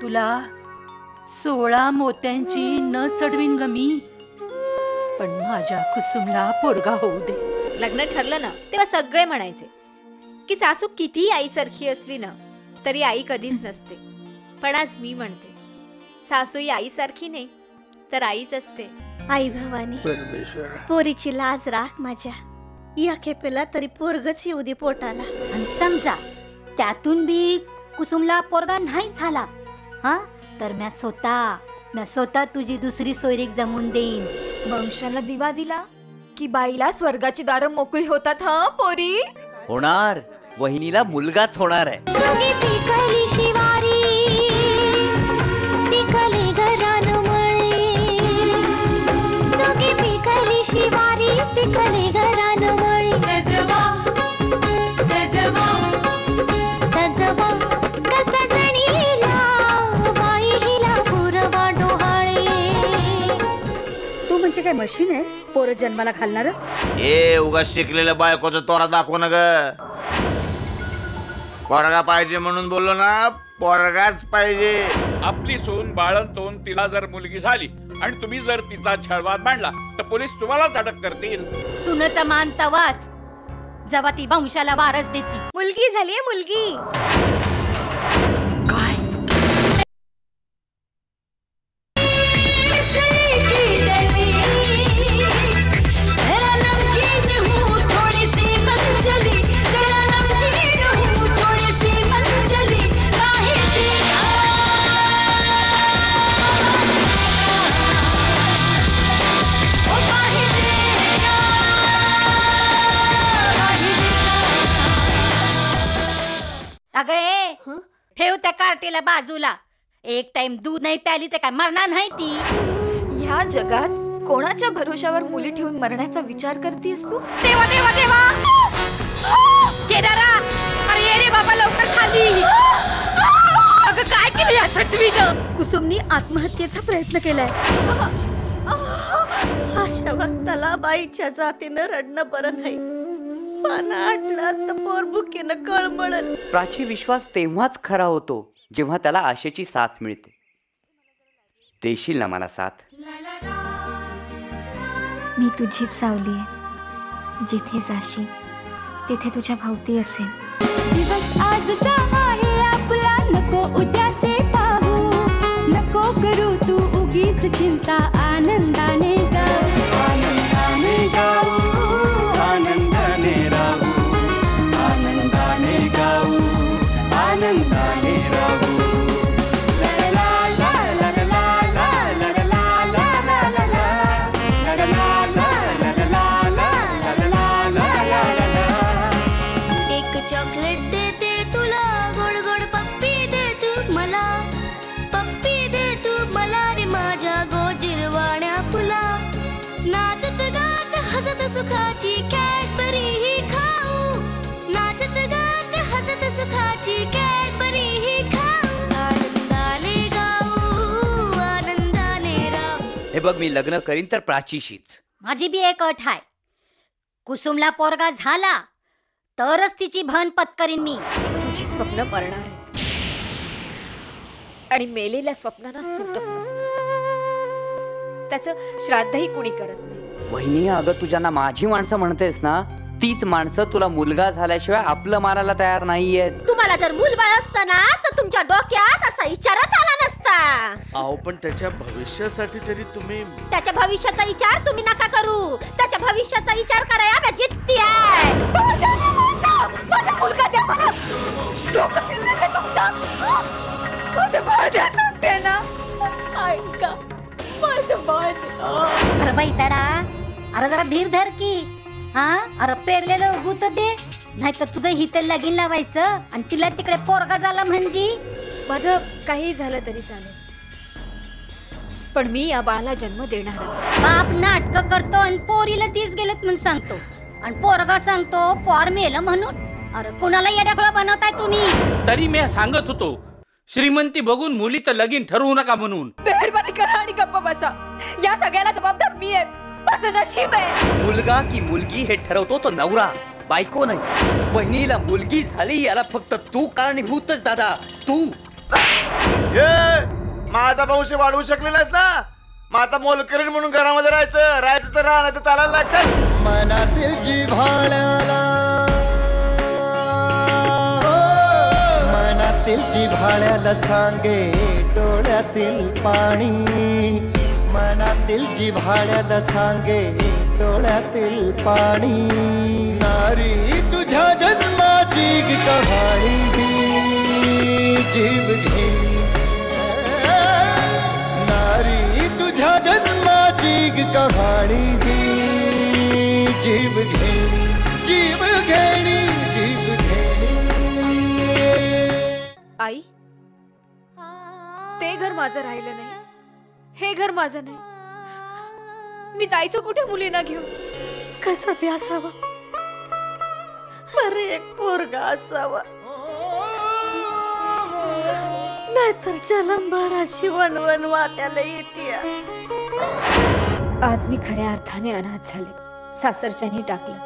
तुला 16 मोत्यांची न चढवीन ग मी, पण माझ्या कुसुमला पोरगा होऊ दे. लग्न ठरलं ना तेव्हा सगळे म्हणायचे की सासू कितीही आईसारखी असली ना तरी आई कधीच नसते. पण आज मी म्हणते सासू ही आईसारखी नाही तर आईच असते. आई भवानी, पोरीची लाज राख माझ्या. या खेपेला तरी पोरगच येऊ दे पोटाला. आणि समजा त्यातून बी कुसुमला पोरगा नाही झाला हा, तर म्या स्वतः तुझी दुसरी सोयरीक जमून देईन. वंशाला दिवा दिला की बाईला स्वर्गाची दारं मोकळी होतात. हा पोरी होणार, वहिनीला मुलगाच होणार आहे. पिकली शिवारी, पिकले घरान मळे, सगळी पिकली शिवारी, पिकले घरान मळे. सजवा सजवा सजवा कसजणीला बाईला पुरवा डोहाळे. तू म्हणजे काय मशीन आहेस पोरं जन्माला घालणार? ए उगा शिकलेलं बायकोचा तोरा दाखव ना ग. पोरगा पाहिजे म्हणून बोललो ना, पोरगाच पाहिजे. आपली सून बाळंतून तिला जर मुलगी झाली आणि तुम्ही जर तिचा छळवाद मांडला तर पोलीस तुम्हालाच अटक करतील. सुनेचा मान तवाच जेव्हा ती वंशाला वारस देती. मुलगी झालीये मुलगी. अगं ए, ठेव त्या कार्टीला बाजूला. एक टाइम दूध नाही प्याली तर काय मरणार नाही ती. ह्या जगात कोणाच्या भरोशावर मुली ठेवून मरण्याचा विचार करतीस तू? देवा देवा देवा, केदारा, अरे ये रे बाबा लवकर खाली. अगं काय केलं या सटवीनं? कुसुमनी आत्महत्येचा प्रयत्न केलाय. अशा वक्ताला बाईच्या जातीनं रडणं बरं नाही. पाना आटला तर पोरबुकीनं कळमळल. प्राची विश्वास तेव्हाच खरा होतो जेव्हा त्याला आशेची साथ मिळते. देशील ना मला साथ? मी तुझीच सावली आहे. जिथे जाशील तिथे तुझ्या भोवती असेल. दिवस आजचा आहे आपला, नको उद्याचे पाहू. नको करू तू उगीच चिंता, आनंदाने गाऊ, आनंदाने गाऊ, आनंदाने राहू, आनंदाने गाऊ, आनंदाने राहू. चॉकलेट देते तुला, गोड गोड पप्पी दे तू मला, पप्पी दे तू मला रे माझ्या गोजिरवाण्या फुला. नाचत गात हसत सुखाची कॅडबरी ही खाऊ, नाचत गात हसत सुखाची कॅडबरी ही खाऊ. आनंदाने गाऊ, आनंदाने राहू. हे बघ, मी लग्न करीन तर प्राचीशीच. माझी बी एक अट आहे, कुसुमला पोरगा झाला तरच तिची भन पत्करीन मी. तुझी स्वप्न मरणार आहेत आणि मेलेल्या स्वप्नांना सुतक नसतं. त्याचं श्राद्धही कुणी करत नाही. वहिनी, अगं तू ज्यांना माझी माणसं म्हणतेस ना, तीच माणसं तुला मुलगा झाल्याशिवाय आपलं मारायला तयार नाहीयेत. तुम्हाला जर मूलबाळ असतं ना तर तुमच्या डोक्यात असा विचारच आला नसता. अहो पण त्याच्या भविष्यासाठी तरी तुम्ही. त्याच्या भविष्याचा विचार तुम्ही नका करू. त्याच्या भविष्याचा विचार कराया मी जिद्दी आहे. माझा मुलगा द्या मला. डोकं फिरलं तुमचं. माझं बाळ द्या सांगते ना. ऐका, माझं बाळ द्या. अरे बाई तडा, अरे जरा धीर धर की. हा, अरे पेरलेलं उगूत दे, नाही तर तुझं हित लगीन लावायचं आणि तिला तिकडे पोरगा झाला म्हणजे. माझं काही झालं तरी चालेल, पण मी या बाळाला जन्म देणारच. बाप नाटक करतो आणि पोरीला तीच गेलेत म्हणून सांगतो आणि पोरगा सांगतो पोर मेलं म्हणून. अरे कुणाला येड्याखोळा बनवताय तुम्ही? तरी मी सांगत होतो श्रीमंती बघून मुलीचं लगीन ठरवू नका म्हणून. मेहरबानी करा आणि गप्प बसा. या सगळ्याला जबाबदार मी आहे. माझं नशीब आहे. मुलगा की मुलगी हे ठरवतो तो नवरा, बायको नाही. बहिणीला मुलगी झाली याला फक्त तू कारणीभूतच दादा, तू. ए माझा वंश वाढवू शकले नाहीस ना, मग आता मोलकरीण म्हणून घरामध्ये राहायचं तर राहा, नाही तर चालायला लागतं. मनातील जिव्हाळ्याला, मनातील जिव्हाळ्याला सांगे डोळ्यातील पाणी, मनातील जिव्हाळ्याला सांगे डोळ्यातील पाणी. नारी तुझ्या जन्माची कहाणी जीव घे, नारी तुझ्या जन्माची कहाणी जीव घेणी, जीव घेणी, जीव घेणी. आई, ते घर माझं राहिलं नाही, हे घर माझं नाही. मी जायचं कुठे मुलींना घेऊन? कसा बी असावा, बरं एक पोरगा असावा, नाहीतर जलंभर अशी वनवन वाट्याला येते. आज मी खऱ्या अर्थाने अनाथ झाले. सासरच्यानी टाकलं,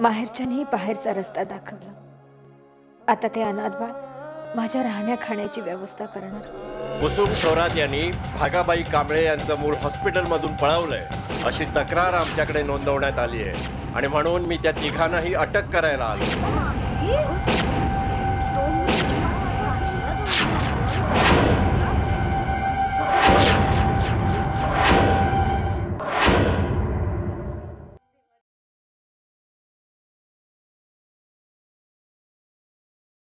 माहेरच्यानी बाहेरचा रस्ता दाखवला. आता ते अनाथ बाळ माझ्या राहण्या खाण्याची व्यवस्था करणार. कुसुम थोरात यांनी भागाबाई कांबळे यांचं मूळ हॉस्पिटलमधून पळवलंय अशी तक्रार आमच्याकडे नोंदवण्यात आली आहे आणि म्हणून मी त्या तिघांनाही अटक करायला आलो.